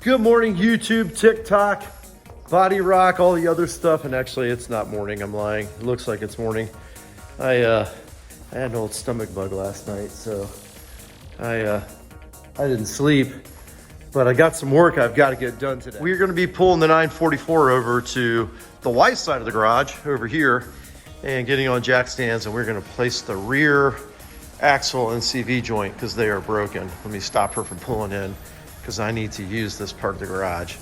Good morning, YouTube, TikTok, Body Rock, all the other stuff. And actually, it's not morning. I'm lying. It looks like it's morning. I had an old stomach bug last night, so I didn't sleep. But I got some work I've got to get done today. We're going to be pulling the 944 over to the white side of the garage over here and getting on jack stands, and we're going to place the rear axle and CV joint because they are broken. Let me stop her from pulling in because I need to use this part of the garage.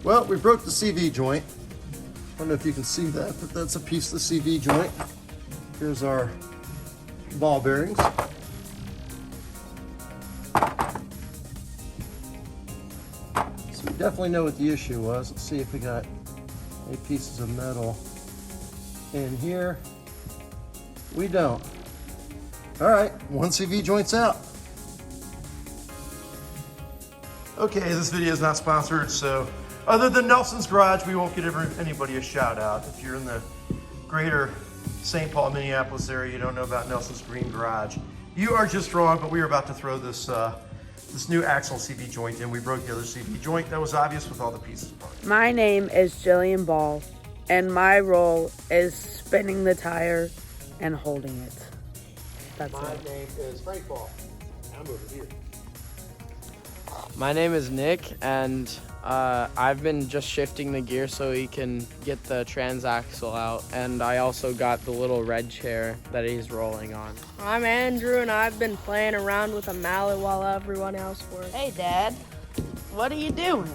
Well, we broke the CV joint. I don't know if you can see that, but that's a piece of the CV joint. Here's our ball bearings. So we definitely know what the issue was. Let's see if we got any pieces of metal in here. We don't. All right, one CV joint's out. Okay, this video is not sponsored, so other than Nelson's Garage, we won't give anybody a shout out. If you're in the greater St. Paul, Minneapolis area, you don't know about Nelson's Green Garage, you are just wrong, but we are about to throw this this new axle CV joint in. We broke the other CV joint. That was obvious with all the pieces apart. My name is Jillian Ball, and my role is spinning the tire and holding it. That's My it. name is Frank Ball. I'm over here. My name is Nick, and I've been just shifting the gear so he can get the transaxle out, and I also got the little red chair that he's rolling on. I'm Andrew, and I've been playing around with a mallet while everyone else works. Hey, Dad. What are you doing?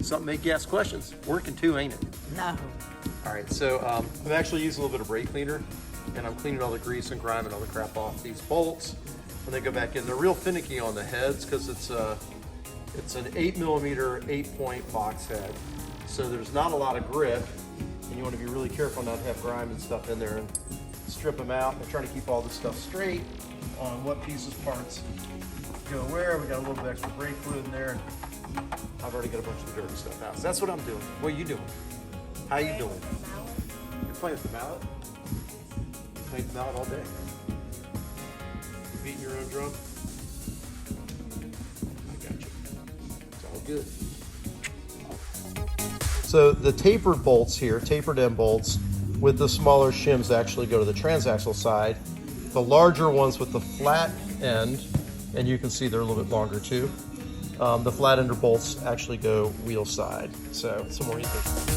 Something make you ask questions. Working too, ain't it? No. All right, so I'm actually using a little bit of brake cleaner, and I'm cleaning all the grease and grime and all the crap off these bolts when they go back in. They're real finicky on the heads because it's an 8mm 8-point box head, so there's not a lot of grip, and you want to be really careful not to have grime and stuff in there and strip them out. I'm trying to keep all this stuff straight on what pieces, parts go where. We got a little bit extra brake fluid in there, and I've already got a bunch of the dirty stuff out. So that's what I'm doing. What are you doing? How you doing? You're playing with the mallet? Playing with the mallet all day. You beating your own drum? Good. So the tapered bolts here, tapered end bolts with the smaller shims actually go to the transaxle side. The larger ones with the flat end, and you can see they're a little bit longer too. The flat ender bolts actually go wheel side, so it's more efficient.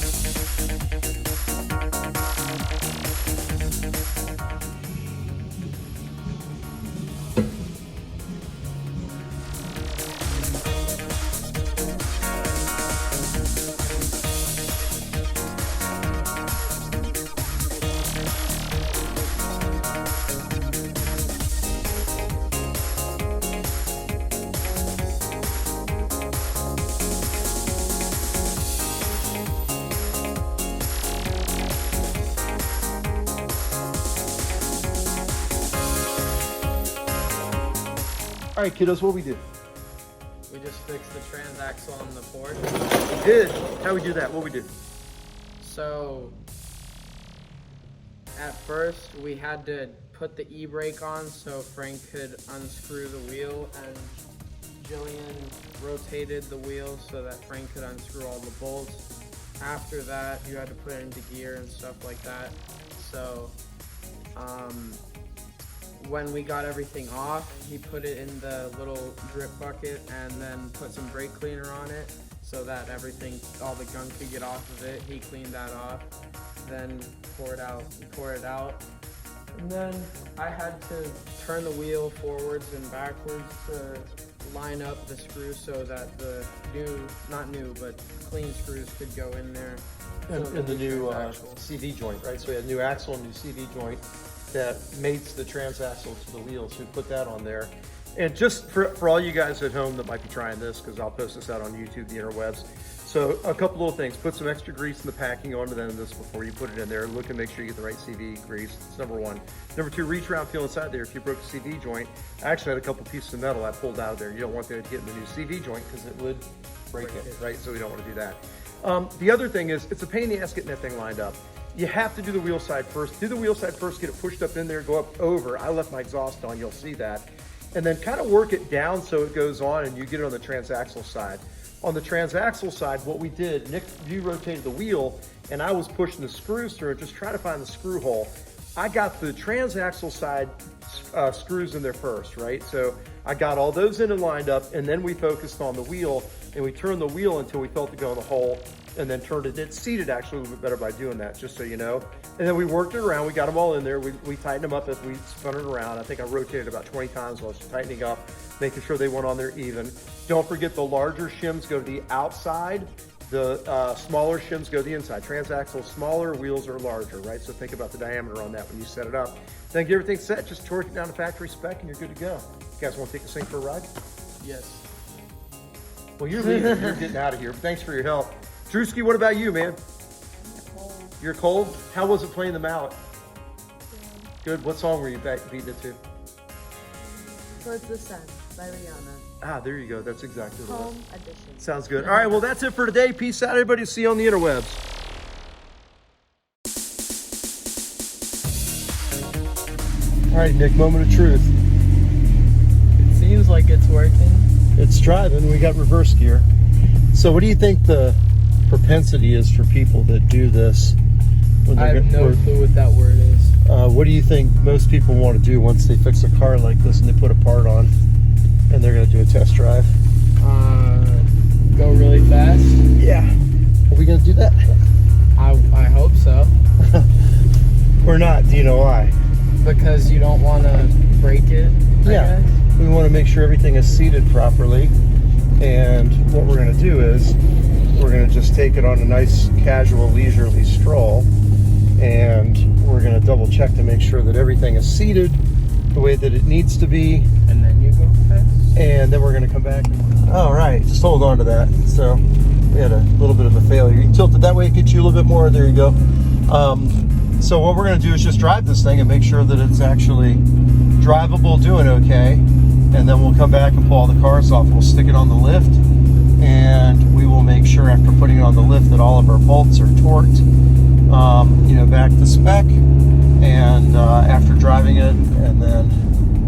All right, kiddos, what we do? We just fixed the transaxle on the Porsche. We did. How we do that? What we do? So at first we had to put the e-brake on so Frank could unscrew the wheel, and Jillian rotated the wheel so that Frank could unscrew all the bolts. After that, you had to put it into gear and stuff like that. So when we got everything off, he put it in the little drip bucket and then put some brake cleaner on it so that everything, all the gunk could get off of it. He cleaned that off, then pour it out. And then I had to turn the wheel forwards and backwards to line up the screws so that the clean screws could go in there. And the new CV joint, right? So we had a new axle and new CV joint that mates the transaxle to the wheel. So we put that on there. And just for all you guys at home that might be trying this, because I'll post this out on YouTube, the interwebs. So a couple little things, put some extra grease in the packing onto the end of this before you put it in there. Look and make sure you get the right CV grease. It's number one. Number two, reach around, feel inside there. If you broke the CV joint, I actually had a couple pieces of metal I pulled out of there. You don't want that to get in the new CV joint because it would break it, right? So we don't want to do that. The other thing is, it's a pain in the ass getting that thing lined up. You have to do the wheel side first. Do the wheel side first, get it pushed up in there, go up over. I left my exhaust on, you'll see that. And then kind of work it down so it goes on and you get it on the transaxle side. On the transaxle side, what we did, Nick, you rotated the wheel and I was pushing the screws through and just trying to find the screw hole. I got the transaxle side screws in there first, right? So I got all those in and lined up, and then we focused on the wheel and we turned the wheel until we felt it go in the hole, and then turned it. It seated actually a little bit better by doing that, just so you know. And then we worked it around. We got them all in there. We tightened them up as we spun it around. I think I rotated about 20 times while I was tightening up, making sure they went on there even. Don't forget the larger shims go to the outside. The smaller shims go to the inside. Transaxle smaller, wheels are larger, right? So think about the diameter on that when you set it up. Then get everything set, just torque it down to factory spec and you're good to go. You guys want to take this thing for a ride? Yes. Well, you're leaving. You're getting out of here. Thanks for your help. Drewski, what about you, man? You're cold? How was it playing the mallet? Good. What song were you beating it to? Towards the Sun by Rihanna. Ah, there you go. That's exactly what it was. Home edition. Sounds good. All right, well, that's it for today. Peace out, everybody. See you on the interwebs. All right, Nick, moment of truth. It seems like it's working. It's driving. We got reverse gear. So what do you think the propensity is for people that do this? When I have no clue what that word is. What do you think most people want to do once they fix a car like this and they put a part on and they're going to do a test drive? Go really fast? Yeah. Are we going to do that? I hope so. Or not? Do you know why? Because you don't want to break it, I guess. We want to make sure everything is seated properly. And what we're going to do is we're going to just take it on a nice casual leisurely stroll, and we're going to double check to make sure that everything is seated the way that it needs to be. And then you go fast. And then we're going to come back. All right, just hold on to that. So we had a little bit of a failure. You can tilt it that way, it gets you a little bit more. There you go. So what we're going to do is just drive this thing and make sure that it's actually drivable, doing okay. And then we'll come back and pull all the cars off. We'll stick it on the lift, and we will make sure after putting it on the lift that all of our bolts are torqued, back to spec. And after driving it, and then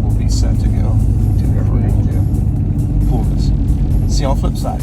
we'll be set to go do whatever we need to do. Cool. See you on the flip side.